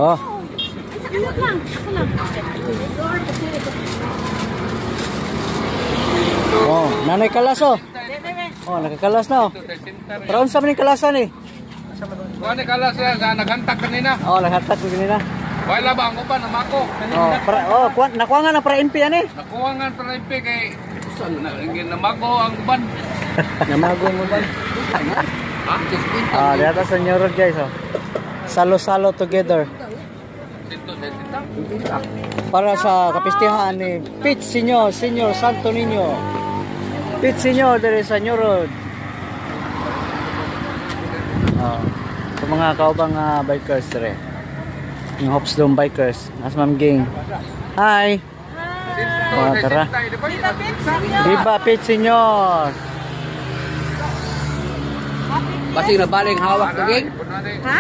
Oh. Oh, nanay kalas oh. Oh, nakakalas na oh. Pero unsa man ni kalasan eh? Kuha ni kalas sa naghantak kanina. Oh, naghantak ko kanina. Wala ba ang uban namako? Oh, nakuha nga na para MP ani. Nakuha nga para MP kay namago ang uban. Namago ang uban. Ah, dito sa New Road guys oh. Salo-salo together. Para sa kapistihan ni Pete Senior Santo Niño. Pete Senior dari sa New Road. Sa mga kaubang bikers dire. Yung Hopsdome bikers. As Ma'am Ging. Hi. Oh, tara. Viva Pete Senior. Basig na baling hawak to, Ging. Ha?